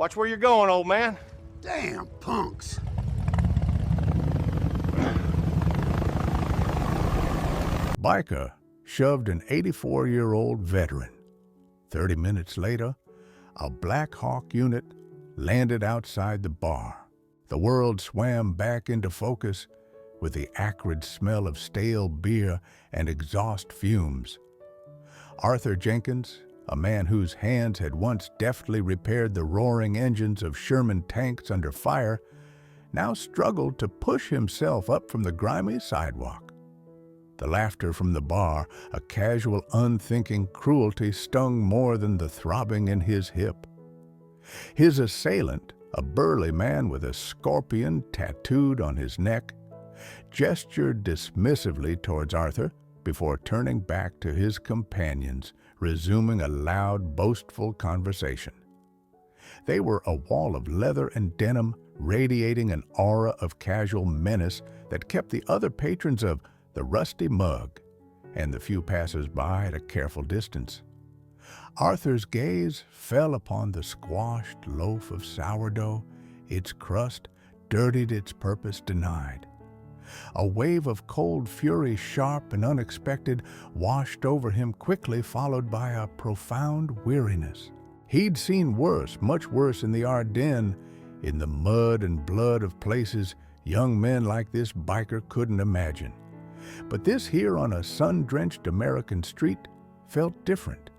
Watch where you're going, old man. Damn punks. Biker shoved an 84-year-old veteran. 30 minutes later, a Black Hawk unit landed outside the bar. The world swam back into focus with the acrid smell of stale beer and exhaust fumes. Arthur Jenkins, a man whose hands had once deftly repaired the roaring engines of Sherman tanks under fire, now struggled to push himself up from the grimy sidewalk. The laughter from the bar, a casual, unthinking cruelty, stung more than the throbbing in his hip. His assailant, a burly man with a scorpion tattooed on his neck, gestured dismissively towards Arthur before turning back to his companions, resuming a loud, boastful conversation. They were a wall of leather and denim, radiating an aura of casual menace that kept the other patrons of the Rusty Mug and the few passers-by at a careful distance. Arthur's gaze fell upon the squashed loaf of sourdough, its crust dirtied, its purpose denied. A wave of cold fury, sharp and unexpected, washed over him quickly, followed by a profound weariness. He'd seen worse, much worse in the Ardennes, in the mud and blood of places young men like this biker couldn't imagine. But this here on a sun-drenched American street felt different.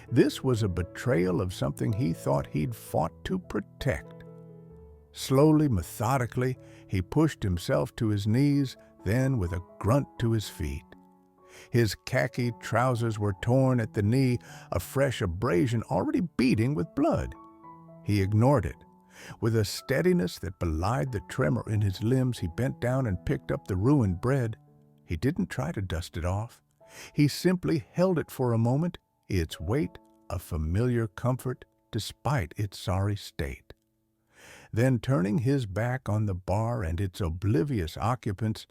This was a betrayal of something he thought he'd fought to protect. Slowly, methodically, he pushed himself to his knees, then with a grunt to his feet. His khaki trousers were torn at the knee, a fresh abrasion already beading with blood. He ignored it. With a steadiness that belied the tremor in his limbs, he bent down and picked up the ruined bread. He didn't try to dust it off. He simply held it for a moment, its weight a familiar comfort despite its sorry state. Then, turning his back on the bar and its oblivious occupants,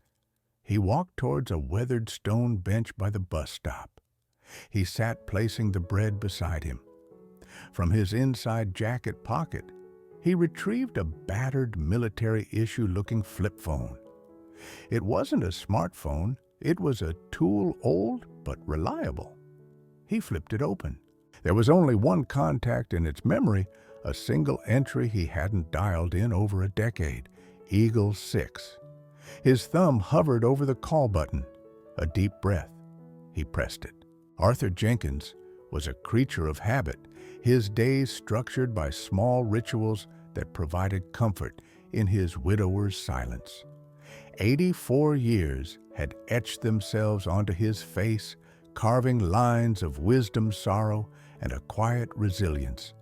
he walked towards a weathered stone bench by the bus stop. He sat, placing the bread beside him. From his inside jacket pocket, he retrieved a battered military-issue-looking flip phone. It wasn't a smartphone, it was a tool old but reliable. He flipped it open. There was only one contact in its memory, a single entry he hadn't dialed in over a decade, Eagle 6. His thumb hovered over the call button. A deep breath. He pressed it. Arthur Jenkins was a creature of habit, his days structured by small rituals that provided comfort in his widower's silence. 84 years had etched themselves onto his face, carving lines of wisdom, sorrow, and a quiet resilience.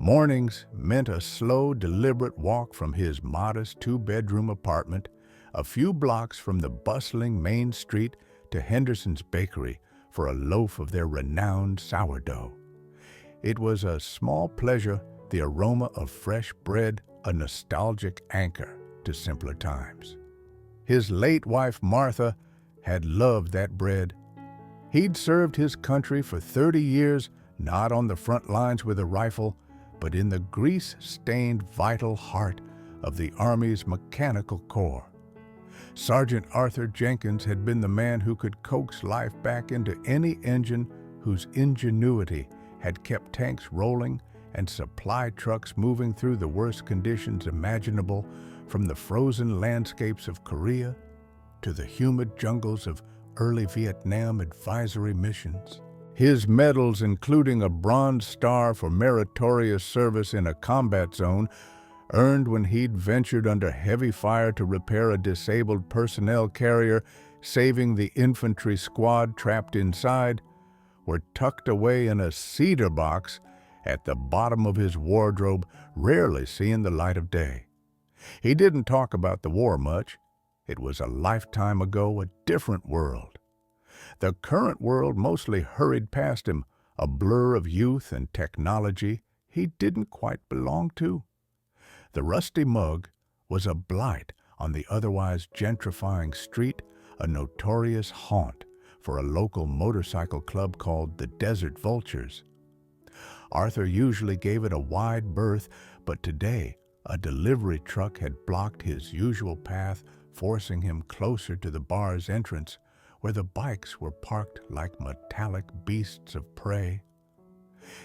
Mornings meant a slow, deliberate walk from his modest two-bedroom apartment, a few blocks from the bustling main street to Henderson's Bakery for a loaf of their renowned sourdough. It was a small pleasure, the aroma of fresh bread, a nostalgic anchor to simpler times. His late wife, Martha, had loved that bread. He'd served his country for 30 years, not on the front lines with a rifle, but in the grease-stained vital heart of the Army's Mechanical Corps. Sergeant Arthur Jenkins had been the man who could coax life back into any engine whose ingenuity had kept tanks rolling and supply trucks moving through the worst conditions imaginable, from the frozen landscapes of Korea to the humid jungles of early Vietnam advisory missions. His medals, including a Bronze Star for meritorious service in a combat zone, earned when he'd ventured under heavy fire to repair a disabled personnel carrier, saving the infantry squad trapped inside, were tucked away in a cedar box at the bottom of his wardrobe, rarely seeing the light of day. He didn't talk about the war much. It was a lifetime ago, a different world. The current world mostly hurried past him, a blur of youth and technology he didn't quite belong to. The Rusty Mug was a blight on the otherwise gentrifying street, a notorious haunt for a local motorcycle club called the Desert Vultures. Arthur usually gave it a wide berth, But today, a delivery truck had blocked his usual path, forcing him closer to the bar's entrance, where the bikes were parked like metallic beasts of prey.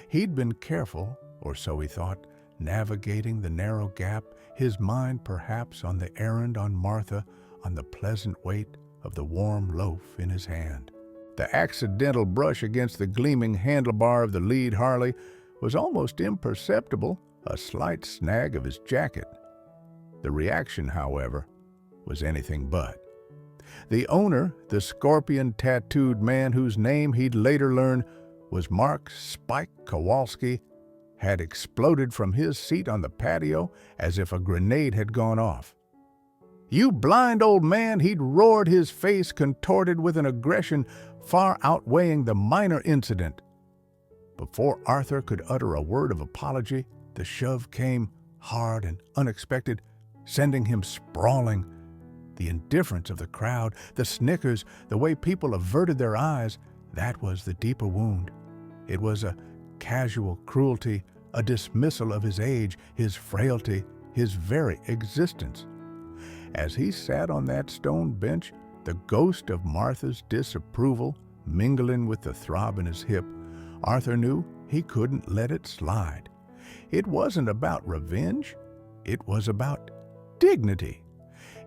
He'd been careful, or so he thought, navigating the narrow gap, his mind perhaps on the errand on Martha, on the pleasant weight of the warm loaf in his hand. The accidental brush against the gleaming handlebar of the lead Harley was almost imperceptible, a slight snag of his jacket. The reaction, however, was anything but. The owner, the scorpion-tattooed man whose name he'd later learn was Mark "Spike" Kowalski, had exploded from his seat on the patio as if a grenade had gone off. "You blind old man!" he'd roared, his face contorted with an aggression far outweighing the minor incident. Before Arthur could utter a word of apology, the shove came, hard and unexpected, sending him sprawling. The indifference of the crowd, the snickers, the way people averted their eyes, that was the deeper wound. It was a casual cruelty, a dismissal of his age, his frailty, his very existence. As he sat on that stone bench, the ghost of Martha's disapproval mingling with the throb in his hip, Arthur knew he couldn't let it slide. It wasn't about revenge. It was about dignity.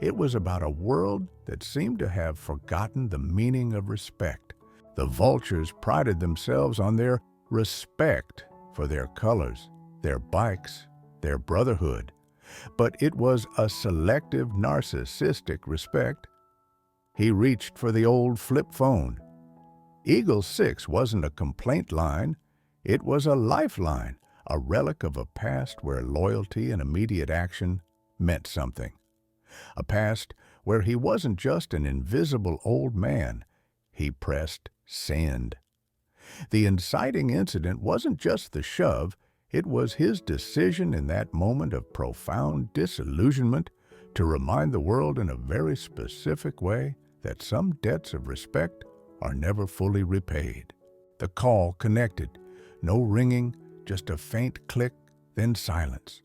It was about a world that seemed to have forgotten the meaning of respect. The vultures prided themselves on their respect for their colors, their bikes, their brotherhood. But it was a selective, narcissistic respect. He reached for the old flip phone. Eagle 6 wasn't a complaint line. It was a lifeline, a relic of a past where loyalty and immediate action meant something. A past where he wasn't just an invisible old man. He pressed send. The inciting incident wasn't just the shove. It was his decision in that moment of profound disillusionment to remind the world in a very specific way that some debts of respect are never fully repaid. The call connected. No ringing, just a faint click, then silence.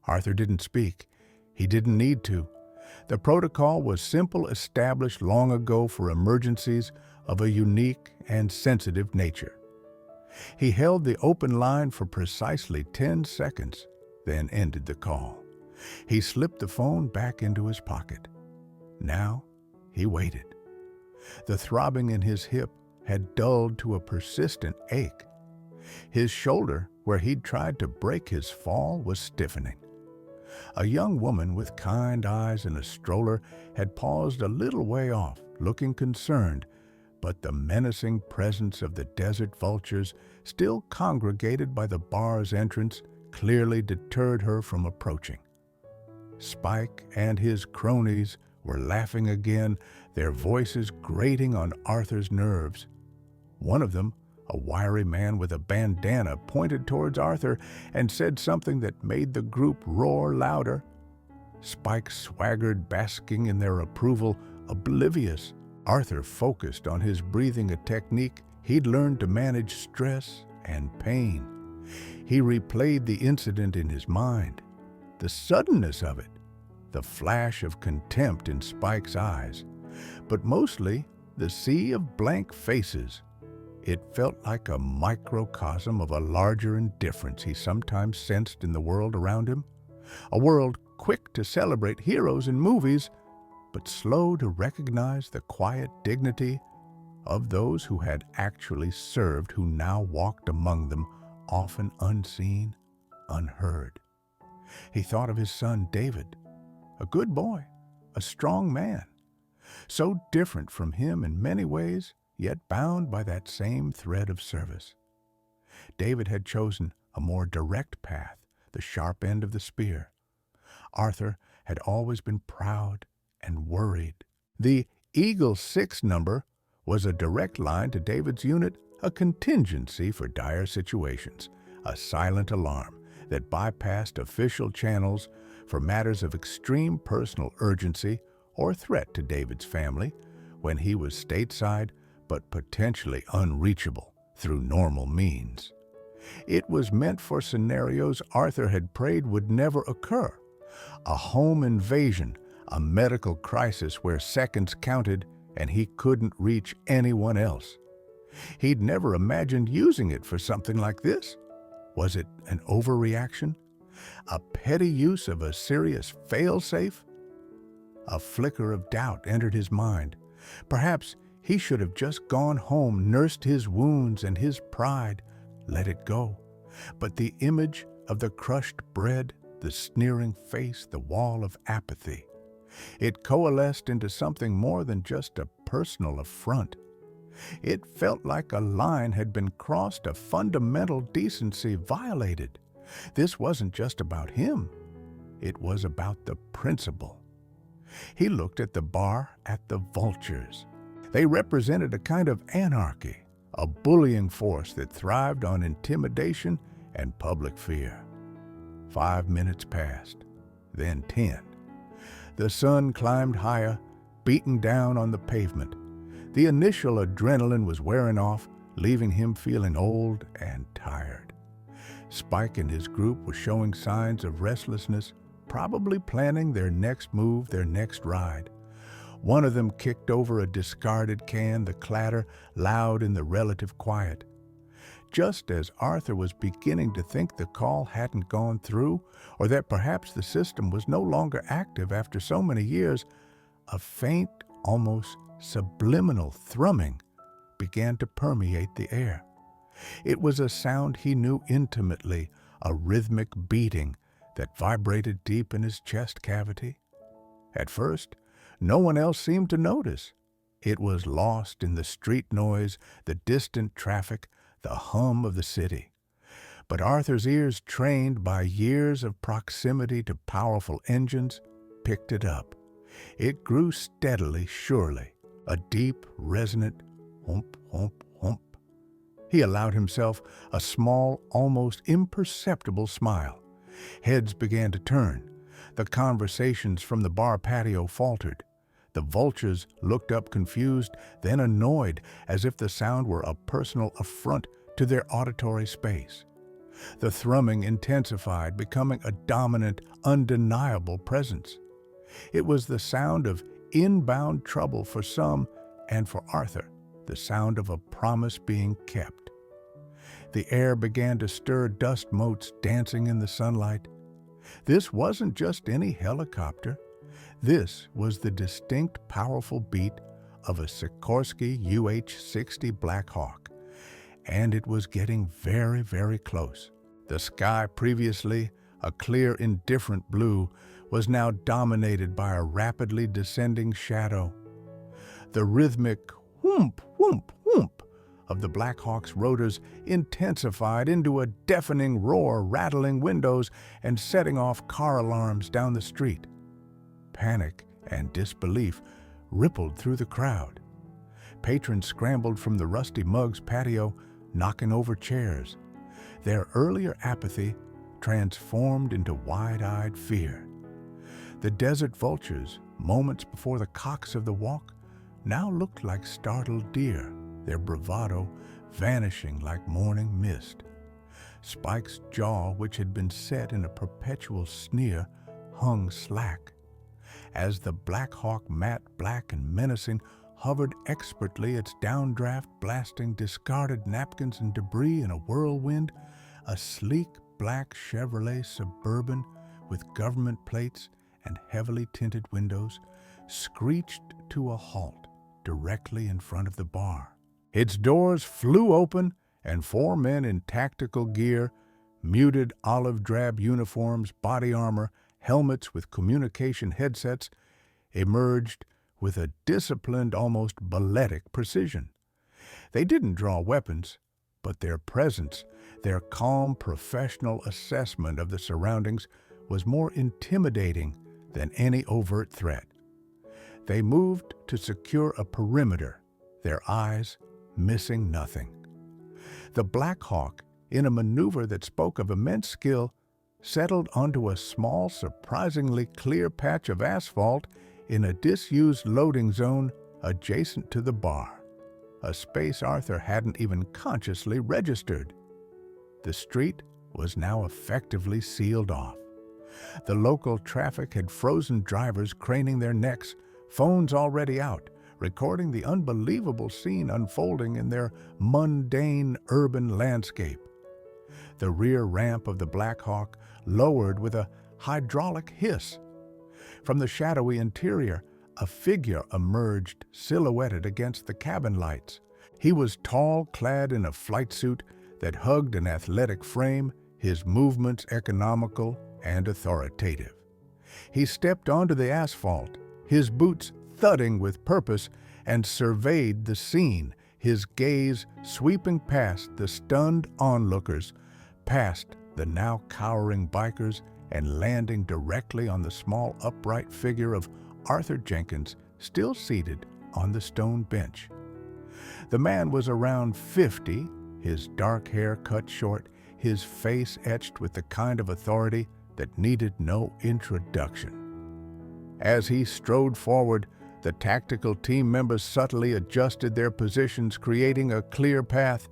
Arthur didn't speak. He didn't need to. The protocol was simple, established long ago for emergencies of a unique and sensitive nature. He held the open line for precisely 10 seconds, then ended the call. He slipped the phone back into his pocket. Now he waited. The throbbing in his hip had dulled to a persistent ache. His shoulder, where he'd tried to break his fall, was stiffening. A young woman with kind eyes and a stroller had paused a little way off, looking concerned, but the menacing presence of the desert vultures, still congregated by the bar's entrance, clearly deterred her from approaching. Spike and his cronies were laughing again, their voices grating on Arthur's nerves. One of them, a wiry man with a bandana, pointed towards Arthur and said something that made the group roar louder. Spike swaggered, basking in their approval, oblivious. Arthur focused on his breathing, a technique he'd learned to manage stress and pain. He replayed the incident in his mind, the suddenness of it, the flash of contempt in Spike's eyes, but mostly the sea of blank faces. It felt like a microcosm of a larger indifference he sometimes sensed in the world around him, a world quick to celebrate heroes in movies, but slow to recognize the quiet dignity of those who had actually served, who now walked among them, often unseen, unheard. He thought of his son David, a good boy, a strong man, so different from him in many ways, yet bound by that same thread of service. David had chosen a more direct path, the sharp end of the spear. Arthur had always been proud and worried. The Eagle 6 number was a direct line to David's unit, a contingency for dire situations, a silent alarm that bypassed official channels for matters of extreme personal urgency or threat to David's family when he was stateside but potentially unreachable through normal means. It was meant for scenarios Arthur had prayed would never occur. A home invasion, a medical crisis where seconds counted and he couldn't reach anyone else. He'd never imagined using it for something like this. Was it an overreaction? A petty use of a serious fail-safe? A flicker of doubt entered his mind. Perhaps he should have just gone home, nursed his wounds and his pride, let it go. But the image of the crushed bread, the sneering face, the wall of apathy, it coalesced into something more than just a personal affront. It felt like a line had been crossed, a fundamental decency violated. This wasn't just about him. It was about the principle. He looked at the bar, at the vultures. They represented a kind of anarchy, a bullying force that thrived on intimidation and public fear. 5 minutes passed, then 10. The sun climbed higher, beating down on the pavement. The initial adrenaline was wearing off, leaving him feeling old and tired. Spike and his group were showing signs of restlessness, probably planning their next move, their next ride. One of them kicked over a discarded can, the clatter loud in the relative quiet. Just as Arthur was beginning to think the call hadn't gone through, or that perhaps the system was no longer active after so many years, a faint, almost subliminal thrumming began to permeate the air. It was a sound he knew intimately, a rhythmic beating that vibrated deep in his chest cavity. At first, no one else seemed to notice. It was lost in the street noise, the distant traffic, the hum of the city. But Arthur's ears, trained by years of proximity to powerful engines, picked it up. It grew steadily, surely, a deep, resonant hump, hump, hump. He allowed himself a small, almost imperceptible smile. Heads began to turn. The conversations from the bar patio faltered. The vultures looked up confused, then annoyed, as if the sound were a personal affront to their auditory space. The thrumming intensified, becoming a dominant, undeniable presence. It was the sound of inbound trouble for some, and for Arthur, the sound of a promise being kept. The air began to stir, dust motes dancing in the sunlight. This wasn't just any helicopter. This was the distinct, powerful beat of a Sikorsky UH-60 Black Hawk, and it was getting very, very close. The sky, previously a clear, indifferent blue, was now dominated by a rapidly descending shadow. The rhythmic whoomp, whoomp, whoomp of the Black Hawk's rotors intensified into a deafening roar, rattling windows and setting off car alarms down the street. Panic and disbelief rippled through the crowd. Patrons scrambled from the Rusty Mug's patio, knocking over chairs. Their earlier apathy transformed into wide-eyed fear. The desert vultures, moments before the cocks of the walk, now looked like startled deer, their bravado vanishing like morning mist. Spike's jaw, which had been set in a perpetual sneer, hung slack. As the Black Hawk, matte black and menacing, hovered expertly, its downdraft blasting discarded napkins and debris in a whirlwind, a sleek black Chevrolet Suburban with government plates and heavily tinted windows screeched to a halt directly in front of the bar. Its doors flew open, and 4 men in tactical gear, muted olive drab uniforms, body armor, helmets with communication headsets, emerged with a disciplined, almost balletic precision. They didn't draw weapons, but their presence, their calm, professional assessment of the surroundings was more intimidating than any overt threat. They moved to secure a perimeter, their eyes missing nothing. The Black Hawk, in a maneuver that spoke of immense skill, settled onto a small, surprisingly clear patch of asphalt in a disused loading zone adjacent to the bar, a space Arthur hadn't even consciously registered. The street was now effectively sealed off. The local traffic had frozen drivers craning their necks, phones already out, recording the unbelievable scene unfolding in their mundane urban landscape. The rear ramp of the Black Hawk lowered with a hydraulic hiss. From the shadowy interior, a figure emerged, silhouetted against the cabin lights. He was tall, clad in a flight suit that hugged an athletic frame, his movements economical and authoritative. He stepped onto the asphalt, his boots thudding with purpose, and surveyed the scene, his gaze sweeping past the stunned onlookers, past the now cowering bikers, and landing directly on the small upright figure of Arthur Jenkins, still seated on the stone bench. The man was around 50, his dark hair cut short, his face etched with the kind of authority that needed no introduction. As he strode forward, the tactical team members subtly adjusted their positions, creating a clear path.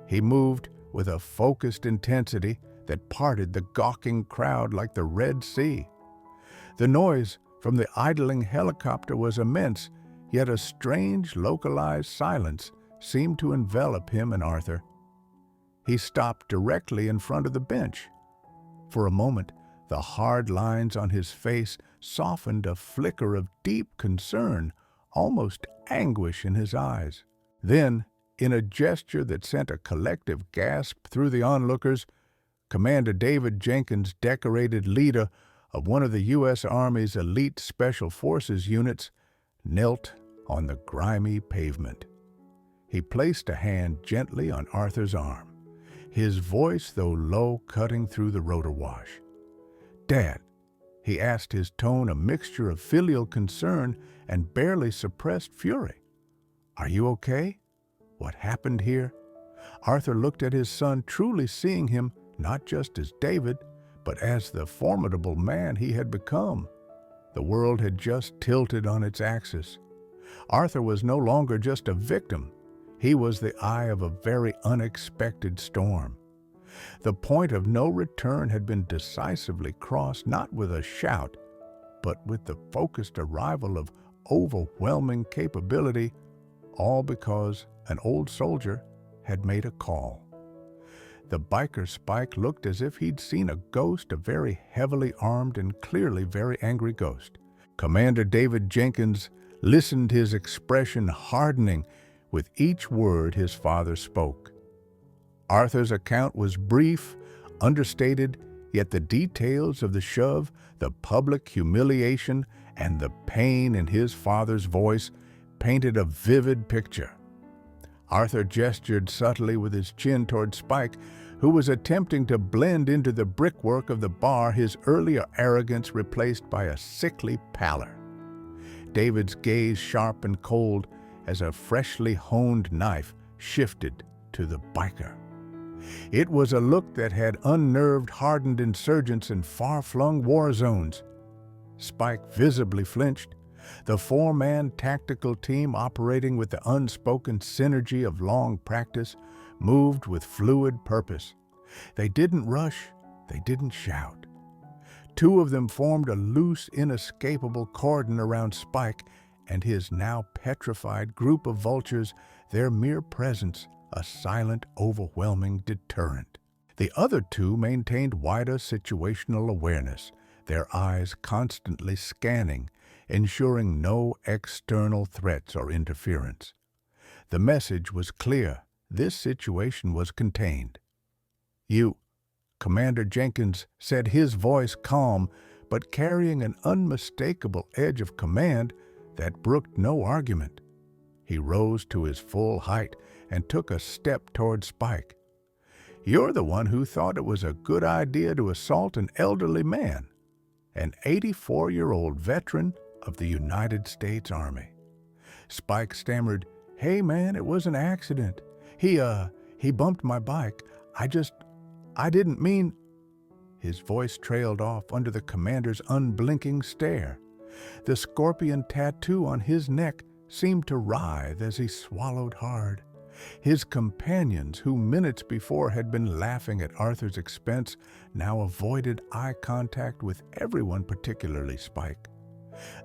He moved with a focused intensity that parted the gawking crowd like the Red Sea. The noise from the idling helicopter was immense, yet a strange, localized silence seemed to envelop him and Arthur. He stopped directly in front of the bench. For a moment, the hard lines on his face softened a flicker of deep concern, almost anguish in his eyes. Then, in a gesture that sent a collective gasp through the onlookers, Commander David Jenkins, decorated leader of one of the U.S. Army's elite Special Forces units, knelt on the grimy pavement. He placed a hand gently on Arthur's arm, his voice, though low, cutting through the rotor wash. "Dad," he asked, his tone a mixture of filial concern and barely suppressed fury. "Are you okay? What happened here?" Arthur looked at his son, truly seeing him not just as David, but as the formidable man he had become. The world had just tilted on its axis. Arthur was no longer just a victim. He was the eye of a very unexpected storm. The point of no return had been decisively crossed, not with a shout, but with the focused arrival of overwhelming capability, all because an old soldier had made a call. The biker Spike looked as if he'd seen a ghost, a very heavily armed and clearly very angry ghost. Commander David Jenkins listened, his expression hardening with each word his father spoke. Arthur's account was brief, understated, yet the details of the shove, the public humiliation, and the pain in his father's voice painted a vivid picture. Arthur gestured subtly with his chin toward Spike, who was attempting to blend into the brickwork of the bar, his earlier arrogance replaced by a sickly pallor. David's gaze sharp and cold as a freshly honed knife shifted to the biker. It was a look that had unnerved, hardened insurgents in far-flung war zones. Spike visibly flinched. The four-man tactical team, operating with the unspoken synergy of long practice, moved with fluid purpose. They didn't rush, they didn't shout. Two of them formed a loose, inescapable cordon around Spike and his now petrified group of vultures, their mere presence a silent, overwhelming deterrent. The other two maintained wider situational awareness, their eyes constantly scanning, ensuring no external threats or interference. The message was clear. This situation was contained. "You," Commander Jenkins said, his voice calm, but carrying an unmistakable edge of command that brooked no argument. He rose to his full height and took a step toward Spike. "You're the one who thought it was a good idea to assault an elderly man, an 84-year-old veteran of the United States Army." Spike stammered, "Hey man, it was an accident. He bumped my bike. I didn't mean..." His voice trailed off under the commander's unblinking stare. The scorpion tattoo on his neck seemed to writhe as he swallowed hard. His companions, who minutes before had been laughing at Arthur's expense, now avoided eye contact with everyone, particularly Spike.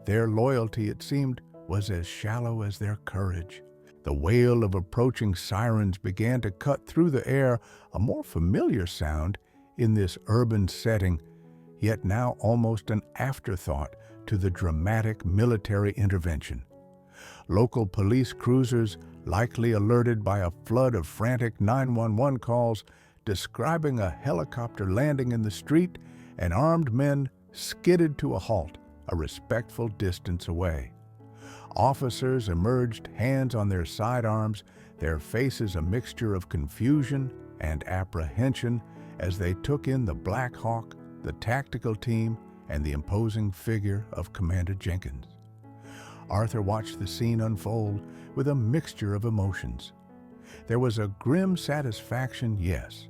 Their loyalty, it seemed, was as shallow as their courage. The wail of approaching sirens began to cut through the air, a more familiar sound in this urban setting, yet now almost an afterthought to the dramatic military intervention. Local police cruisers, likely alerted by a flood of frantic 911 calls, describing a helicopter landing in the street, and armed men skidded to a halt a respectful distance away. Officers emerged, hands on their sidearms, their faces a mixture of confusion and apprehension as they took in the Black Hawk, the tactical team, and the imposing figure of Commander Jenkins. Arthur watched the scene unfold with a mixture of emotions. There was a grim satisfaction, yes,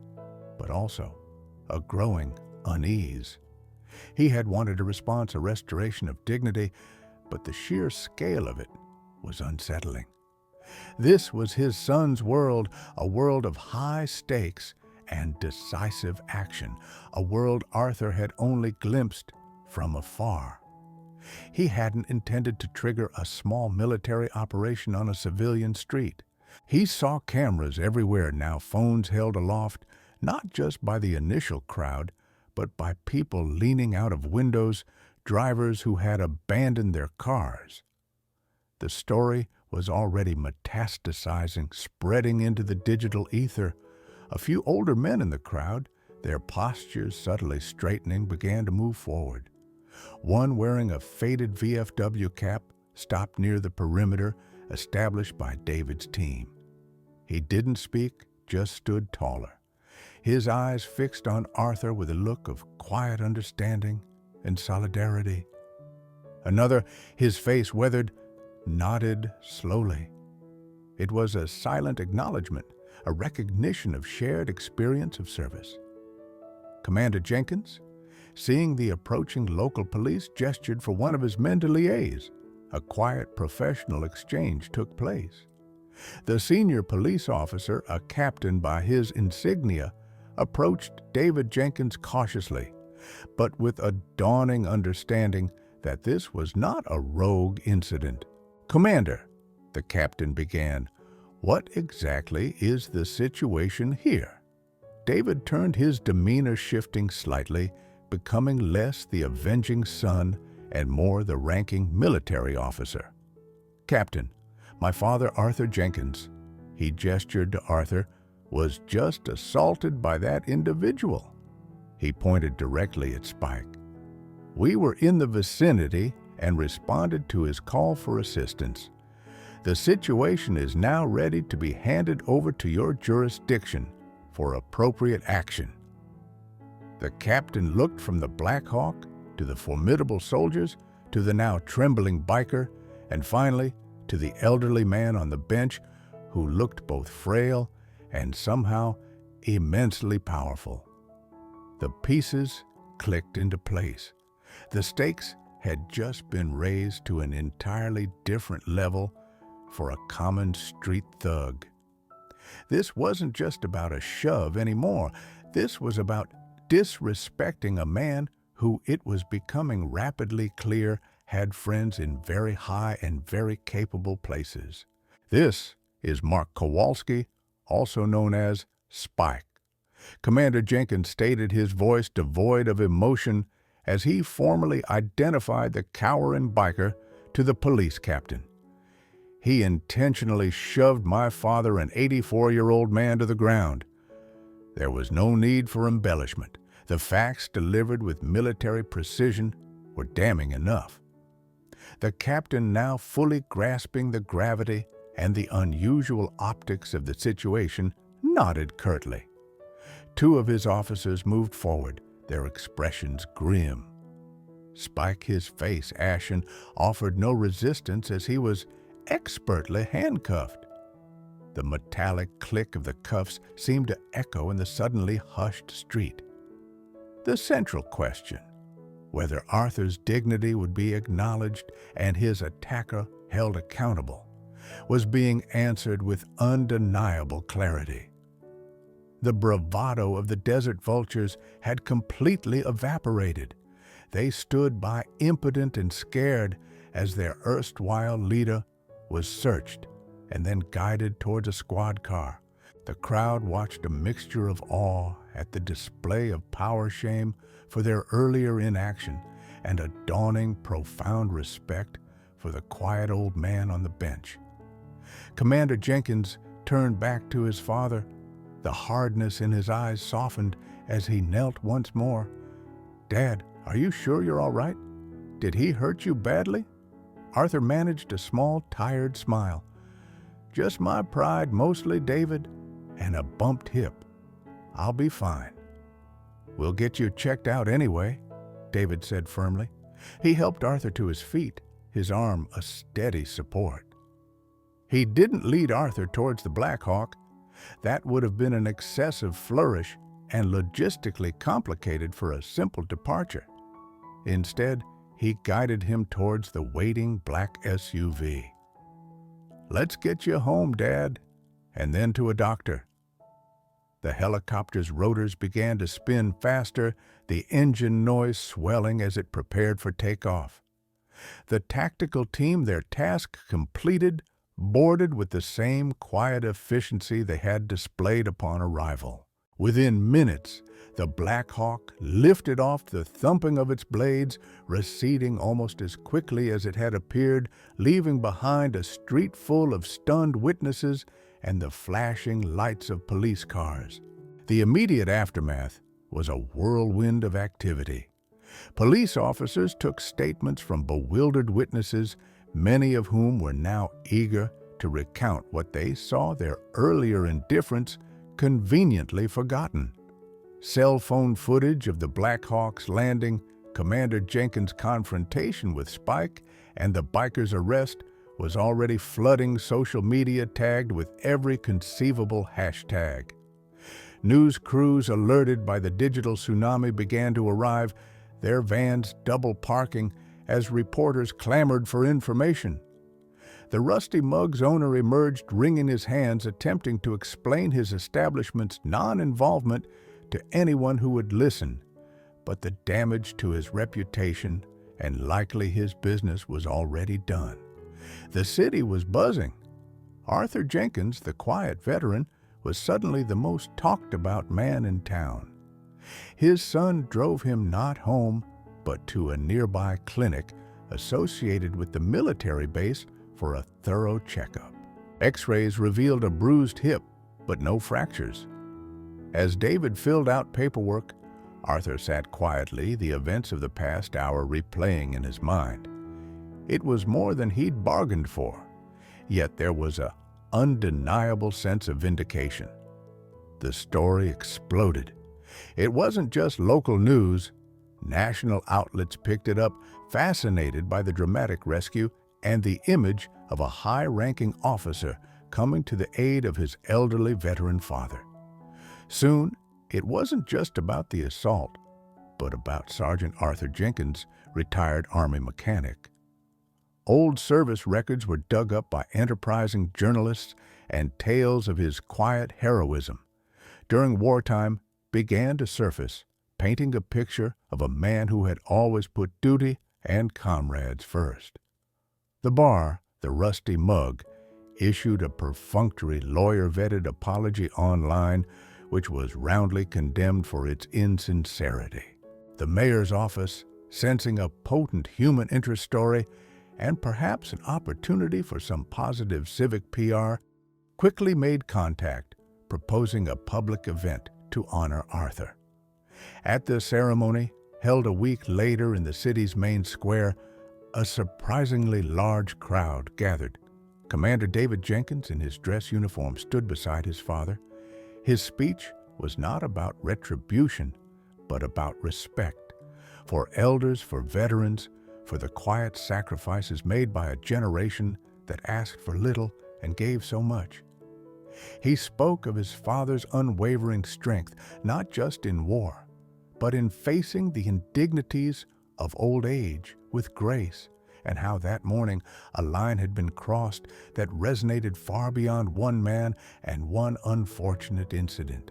but also a growing unease. He had wanted a response, a restoration of dignity, but the sheer scale of it was unsettling. This was his son's world, a world of high stakes and decisive action, a world Arthur had only glimpsed from afar. He hadn't intended to trigger a small military operation on a civilian street. He saw cameras everywhere now, phones held aloft, not just by the initial crowd, but by people leaning out of windows, drivers who had abandoned their cars. The story was already metastasizing, spreading into the digital ether. A few older men in the crowd, their postures subtly straightening, began to move forward. One wearing a faded VFW cap stopped near the perimeter established by David's team. He didn't speak, just stood taller, his eyes fixed on Arthur with a look of quiet understanding and solidarity. Another, his face weathered, nodded slowly. It was a silent acknowledgement, a recognition of shared experience of service. Commander Jenkins, seeing the approaching local police, gestured for one of his men to liaise. A quiet, professional exchange took place. The senior police officer, a captain by his insignia, approached David Jenkins cautiously, but with a dawning understanding that this was not a rogue incident. "Commander," the captain began, "what exactly is the situation here?" David turned, his demeanor shifting slightly, becoming less the avenging son and more the ranking military officer. "Captain, my father, Arthur Jenkins," he gestured to Arthur, "was just assaulted by that individual." He pointed directly at Spike. "We were in the vicinity and responded to his call for assistance. The situation is now ready to be handed over to your jurisdiction for appropriate action." The captain looked from the Black Hawk to the formidable soldiers, to the now trembling biker, and finally to the elderly man on the bench who looked both frail and somehow immensely powerful. The pieces clicked into place. The stakes had just been raised to an entirely different level for a common street thug. This wasn't just about a shove anymore. This was about disrespecting a man who, it was becoming rapidly clear, had friends in very high and very capable places. This is Mark Kowalski, also known as Spike. Commander Jenkins stated, his voice devoid of emotion, as he formally identified the cowering biker to the police captain. "He intentionally shoved my father, an 84-year-old man, to the ground. There was no need for embellishment. The facts delivered with military precision were damning enough." The captain, now fully grasping the gravity and the unusual optics of the situation, nodded curtly. Two of his officers moved forward, their expressions grim. Spike, his face ashen, offered no resistance as he was expertly handcuffed. The metallic click of the cuffs seemed to echo in the suddenly hushed street. The central question, whether Arthur's dignity would be acknowledged and his attacker held accountable, was being answered with undeniable clarity. The bravado of the desert vultures had completely evaporated. They stood by impotent and scared as their erstwhile leader was searched and then guided towards a squad car. The crowd watched a mixture of awe at the display of power shame for their earlier inaction and a dawning profound respect for the quiet old man on the bench. Commander Jenkins turned back to his father. The hardness in his eyes softened as he knelt once more. "Dad, are you sure you're all right? Did he hurt you badly?" Arthur managed a small, tired smile. "Just my pride mostly, David, and a bumped hip. I'll be fine." "We'll get you checked out anyway," David said firmly. He helped Arthur to his feet, his arm a steady support. He didn't lead Arthur towards the Black Hawk. That would have been an excessive flourish and logistically complicated for a simple departure. Instead, he guided him towards the waiting black SUV. "Let's get you home, Dad, and then to a doctor." The helicopter's rotors began to spin faster, the engine noise swelling as it prepared for takeoff. The tactical team, their task completed, boarded with the same quiet efficiency they had displayed upon arrival. Within minutes, the Black Hawk lifted off, the thumping of its blades receding almost as quickly as it had appeared, leaving behind a street full of stunned witnesses and the flashing lights of police cars. The immediate aftermath was a whirlwind of activity. Police officers took statements from bewildered witnesses, many of whom were now eager to recount what they saw their earlier indifference conveniently forgotten. Cell phone footage of the Black Hawk's landing, Commander Jenkins' confrontation with Spike, and the biker's arrest was already flooding social media tagged with every conceivable hashtag. News crews alerted by the digital tsunami began to arrive, their vans double parking as reporters clamored for information. The Rusty Mug's owner emerged wringing his hands, attempting to explain his establishment's non-involvement to anyone who would listen, but the damage to his reputation and likely his business was already done. The city was buzzing. Arthur Jenkins, the quiet veteran, was suddenly the most talked-about man in town. His son drove him not home, but to a nearby clinic associated with the military base for a thorough checkup. X-rays revealed a bruised hip, but no fractures. As David filled out paperwork, Arthur sat quietly, the events of the past hour replaying in his mind. It was more than he'd bargained for, yet there was an undeniable sense of vindication. The story exploded. It wasn't just local news. National outlets picked it up, fascinated by the dramatic rescue and the image of a high-ranking officer coming to the aid of his elderly veteran father. Soon, it wasn't just about the assault, but about Sergeant Arthur Jenkins, retired Army mechanic. Old service records were dug up by enterprising journalists, and tales of his quiet heroism during wartime began to surface, painting a picture of a man who had always put duty and comrades first. The bar, the Rusty Mug, issued a perfunctory lawyer-vetted apology online, which was roundly condemned for its insincerity. The mayor's office, sensing a potent human interest story and perhaps an opportunity for some positive civic PR, quickly made contact, proposing a public event to honor Arthur. At the ceremony, held a week later in the city's main square, a surprisingly large crowd gathered. Commander David Jenkins, in his dress uniform, stood beside his father. His speech was not about retribution, but about respect for elders, for veterans, for the quiet sacrifices made by a generation that asked for little and gave so much. He spoke of his father's unwavering strength, not just in war, but in facing the indignities of old age with grace, and how that morning a line had been crossed that resonated far beyond one man and one unfortunate incident.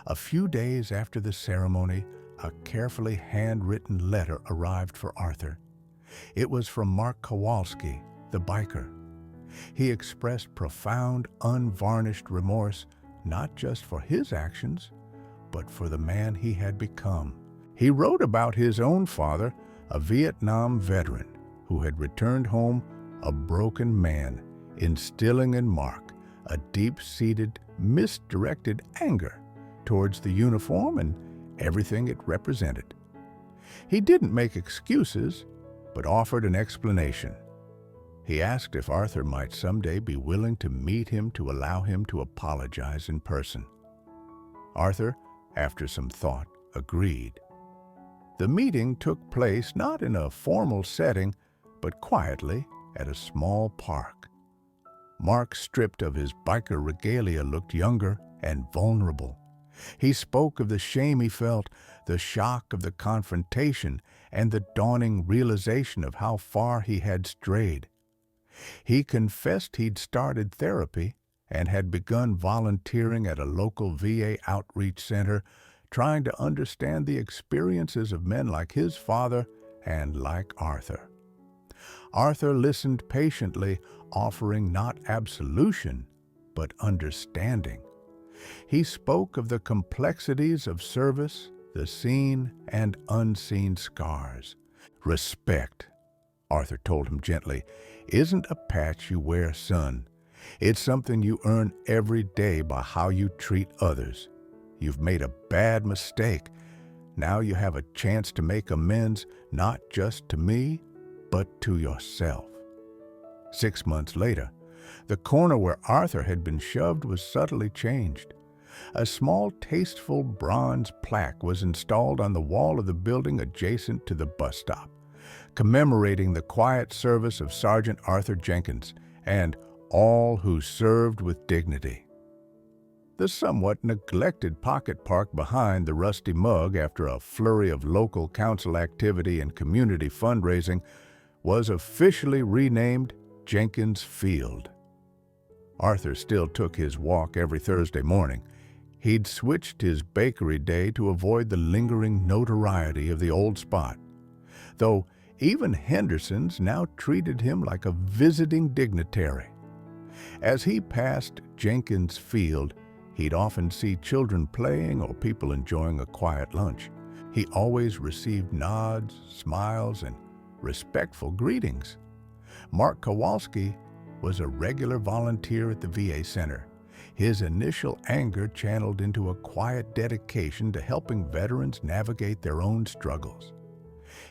A few days after the ceremony, a carefully handwritten letter arrived for Arthur. It was from Mark Kowalski, the biker. He expressed profound, unvarnished remorse, not just for his actions, but for the man he had become. He wrote about his own father, a Vietnam veteran who had returned home a broken man, instilling in Mark a deep-seated, misdirected anger towards the uniform and everything it represented. He didn't make excuses, but offered an explanation. He asked if Arthur might someday be willing to meet him to allow him to apologize in person. Arthur, after some thought, agreed. The meeting took place not in a formal setting, but quietly at a small park. Mark, stripped of his biker regalia, looked younger and vulnerable. He spoke of the shame he felt, the shock of the confrontation, and the dawning realization of how far he had strayed. He confessed he'd started therapy and had begun volunteering at a local VA outreach center, trying to understand the experiences of men like his father and like Arthur. Arthur listened patiently, offering not absolution, but understanding. He spoke of the complexities of service, the seen and unseen scars. Respect, Arthur told him gently, isn't a patch you wear, son. It's something you earn every day by how you treat others. You've made a bad mistake. Now you have a chance to make amends, not just to me, but to yourself. 6 months later, the corner where Arthur had been shoved was subtly changed. A small, tasteful bronze plaque was installed on the wall of the building adjacent to the bus stop, commemorating the quiet service of Sergeant Arthur Jenkins and all who served with dignity. The somewhat neglected pocket park behind the rusty mug, after a flurry of local council activity and community fundraising, was officially renamed Jenkins Field. Arthur still took his walk every Thursday morning. He'd switched his bakery day to avoid the lingering notoriety of the old spot, though even Henderson's now treated him like a visiting dignitary. As he passed Jenkins Field, he'd often see children playing or people enjoying a quiet lunch. He always received nods, smiles, and respectful greetings. Mark Kowalski was a regular volunteer at the VA Center, his initial anger channeled into a quiet dedication to helping veterans navigate their own struggles.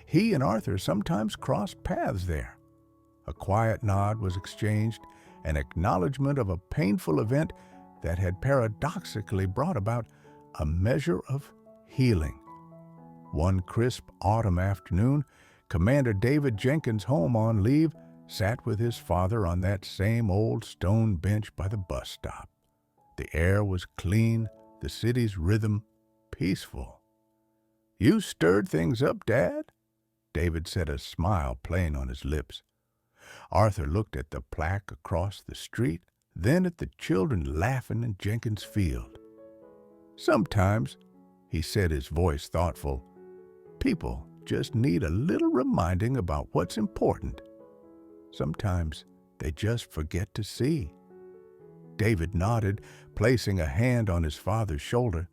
He and Arthur sometimes crossed paths there. A quiet nod was exchanged, an acknowledgement of a painful event that had paradoxically brought about a measure of healing. One crisp autumn afternoon, Commander David Jenkins, home on leave, sat with his father on that same old stone bench by the bus stop. The air was clean, the city's rhythm peaceful. "You stirred things up, Dad?" David said, a smile playing on his lips. Arthur looked at the plaque across the street, then at the children laughing in Jenkins Field. "Sometimes," he said, his voice thoughtful, "people just need a little reminding about what's important. Sometimes they just forget to see." David nodded, placing a hand on his father's shoulder.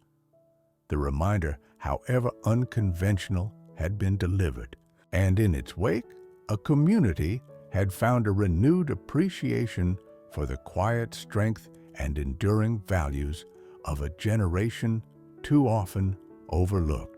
The reminder, however unconventional, had been delivered, and in its wake, a community had found a renewed appreciation for the quiet strength and enduring values of a generation too often overlooked.